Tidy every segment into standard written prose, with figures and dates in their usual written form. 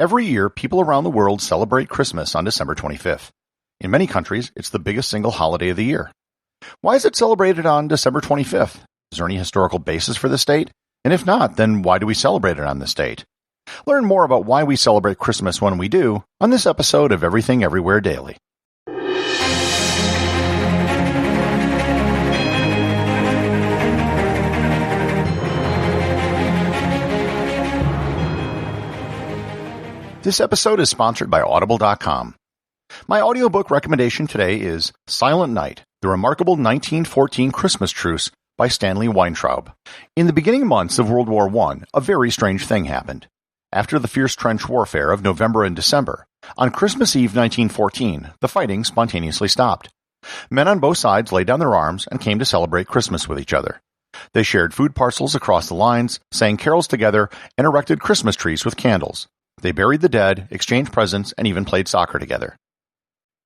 Every year, people around the world celebrate Christmas on December 25th. In many countries, it's the biggest single holiday of the year. Why is it celebrated on December 25th? Is there any historical basis for this date? And if not, then why do we celebrate it on this date? Learn more about why we celebrate Christmas when we do on this episode of Everything Everywhere Daily. This episode is sponsored by Audible.com. My audiobook recommendation today is Silent Night, The Remarkable 1914 Christmas Truce by Stanley Weintraub. In the beginning months of World War I, a very strange thing happened. After the fierce trench warfare of November and December, on Christmas Eve 1914, the fighting spontaneously stopped. Men on both sides laid down their arms and came to celebrate Christmas with each other. They shared food parcels across the lines, sang carols together, and erected Christmas trees with candles. They buried the dead, exchanged presents, and even played soccer together.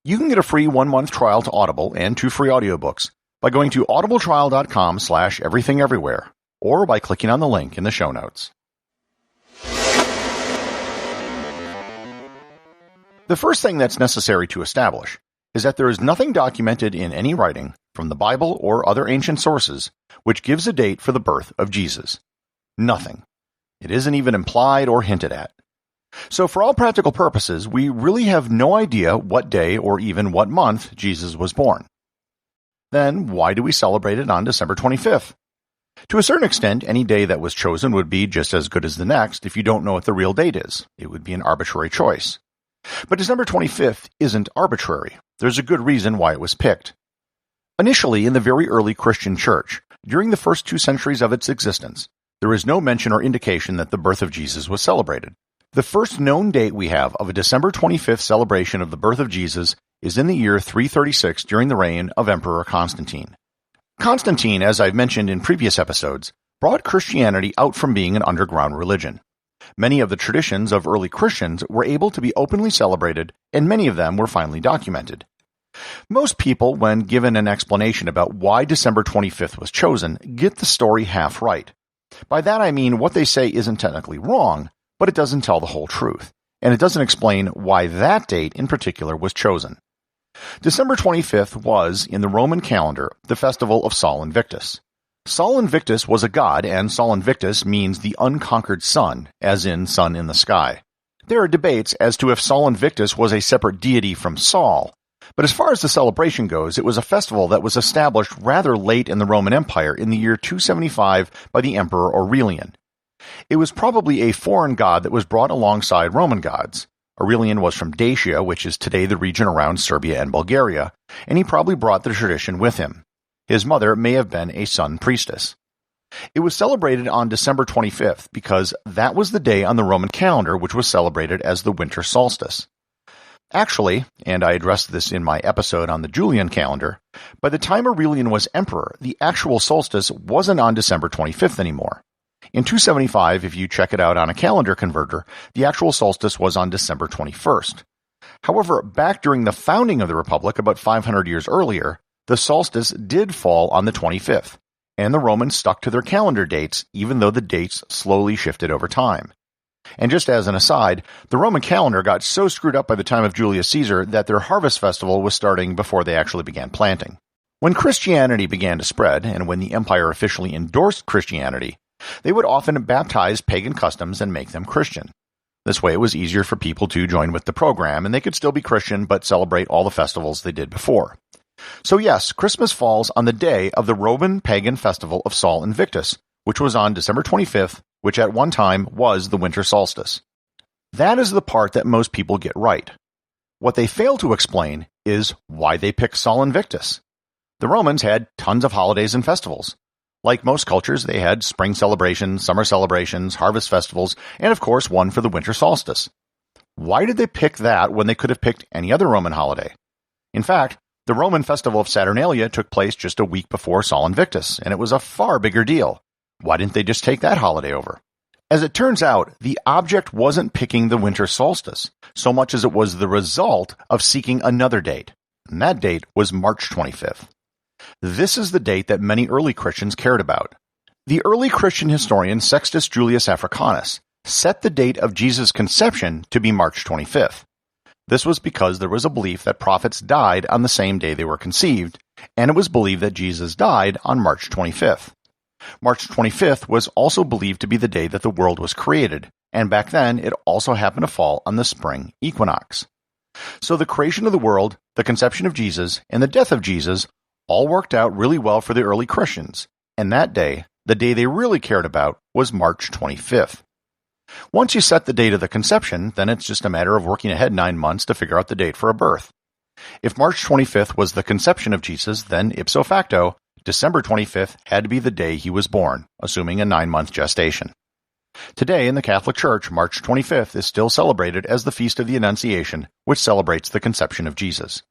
You can get a free 1-month trial to Audible and 2 free audiobooks by going to audibletrial.com/everythingeverywhere or by clicking on the link in the show notes. The first thing that's necessary to establish is that there is nothing documented in any writing, from the Bible or other ancient sources, which gives a date for the birth of Jesus. Nothing. It isn't even implied or hinted at. So for all practical purposes, we really have no idea what day or even what month Jesus was born. Then why do we celebrate it on December 25th? To a certain extent, any day that was chosen would be just as good as the next if you don't know what the real date is. It would be an arbitrary choice. But December 25th isn't arbitrary. There's a good reason why it was picked. Initially, in the very early Christian church, during the first 2 centuries of its existence, there is no mention or indication that the birth of Jesus was celebrated. The first known date we have of a December 25th celebration of the birth of Jesus is in the year 336 during the reign of Emperor Constantine. Constantine, as I've mentioned in previous episodes, brought Christianity out from being an underground religion. Many of the traditions of early Christians were able to be openly celebrated, and many of them were finally documented. Most people, when given an explanation about why December 25th was chosen, get the story half right. By that I mean what they say isn't technically wrong, but it doesn't tell the whole truth, and it doesn't explain why that date in particular was chosen. December 25th was, in the Roman calendar, the festival of Sol Invictus. Sol Invictus was a god, and Sol Invictus means the unconquered sun, as in sun in the sky. There are debates as to if Sol Invictus was a separate deity from Sol, but as far as the celebration goes, it was a festival that was established rather late in the Roman Empire in the year 275 by the Emperor Aurelian. It was probably a foreign god that was brought alongside Roman gods. Aurelian was from Dacia, which is today the region around Serbia and Bulgaria, and he probably brought the tradition with him. His mother may have been a sun priestess. It was celebrated on December 25th because that was the day on the Roman calendar which was celebrated as the winter solstice. Actually, and I addressed this in my episode on the Julian calendar, by the time Aurelian was emperor, the actual solstice wasn't on December 25th anymore. In 275, if you check it out on a calendar converter, the actual solstice was on December 21st. However, back during the founding of the Republic about 500 years earlier, the solstice did fall on the 25th, and the Romans stuck to their calendar dates even though the dates slowly shifted over time. And just as an aside, the Roman calendar got so screwed up by the time of Julius Caesar that their harvest festival was starting before they actually began planting. When Christianity began to spread, and when the empire officially endorsed Christianity, they would often baptize pagan customs and make them Christian. This way it was easier for people to join with the program, and they could still be Christian but celebrate all the festivals they did before. So yes, Christmas falls on the day of the Roman pagan festival of Sol Invictus, which was on December 25th, which at one time was the winter solstice. That is the part that most people get right. What they fail to explain is why they picked Sol Invictus. The Romans had tons of holidays and festivals. Like most cultures, they had spring celebrations, summer celebrations, harvest festivals, and of course one for the winter solstice. Why did they pick that when they could have picked any other Roman holiday? In fact, the Roman festival of Saturnalia took place just a week before Sol Invictus, and it was a far bigger deal. Why didn't they just take that holiday over? As it turns out, the object wasn't picking the winter solstice, so much as it was the result of seeking another date, and that date was March 25th. This is the date that many early Christians cared about. The early Christian historian Sextus Julius Africanus set the date of Jesus' conception to be March 25th. This was because there was a belief that prophets died on the same day they were conceived, and it was believed that Jesus died on March 25th. March 25th was also believed to be the day that the world was created, and back then it also happened to fall on the spring equinox. So the creation of the world, the conception of Jesus, and the death of Jesus all worked out really well for the early Christians, and that day, the day they really cared about, was March 25th. Once you set the date of the conception, then it's just a matter of working ahead 9 months to figure out the date for a birth. If March 25th was the conception of Jesus, then ipso facto, December 25th had to be the day he was born, assuming a 9-month gestation. Today in the Catholic Church, March 25th is still celebrated as the Feast of the Annunciation, which celebrates the conception of Jesus.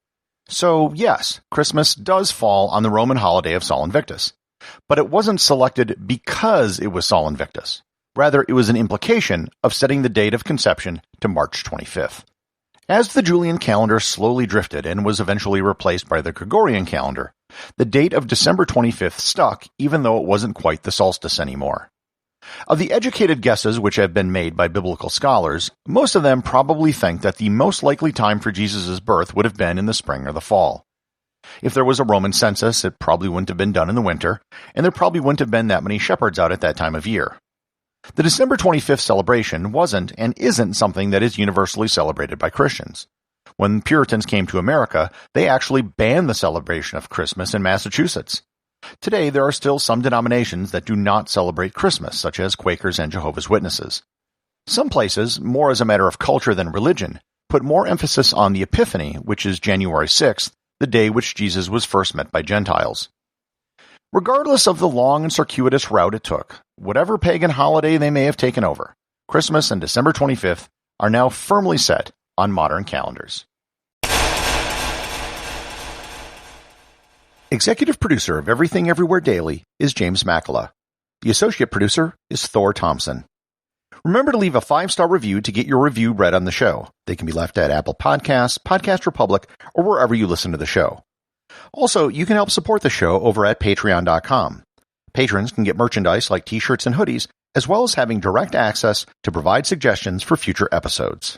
So yes, Christmas does fall on the Roman holiday of Sol Invictus, but it wasn't selected because it was Sol Invictus. Rather, it was an implication of setting the date of conception to March 25th. As the Julian calendar slowly drifted and was eventually replaced by the Gregorian calendar, the date of December 25th stuck even though it wasn't quite the solstice anymore. Of the educated guesses which have been made by biblical scholars, most of them probably think that the most likely time for Jesus' birth would have been in the spring or the fall. If there was a Roman census, it probably wouldn't have been done in the winter, and there probably wouldn't have been that many shepherds out at that time of year. The December 25th celebration wasn't and isn't something that is universally celebrated by Christians. When Puritans came to America, they actually banned the celebration of Christmas in Massachusetts. Today, there are still some denominations that do not celebrate Christmas, such as Quakers and Jehovah's Witnesses. Some places, more as a matter of culture than religion, put more emphasis on the Epiphany, which is January 6th, the day which Jesus was first met by Gentiles. Regardless of the long and circuitous route it took, whatever pagan holiday they may have taken over, Christmas and December 25th are now firmly set on modern calendars. Executive producer of Everything Everywhere Daily is James Makala. The associate producer is Thor Thompson. Remember to leave a 5-star review to get your review read on the show. They can be left at Apple Podcasts, Podcast Republic, or wherever you listen to the show. Also, you can help support the show over at Patreon.com. Patrons can get merchandise like t-shirts and hoodies, as well as having direct access to provide suggestions for future episodes.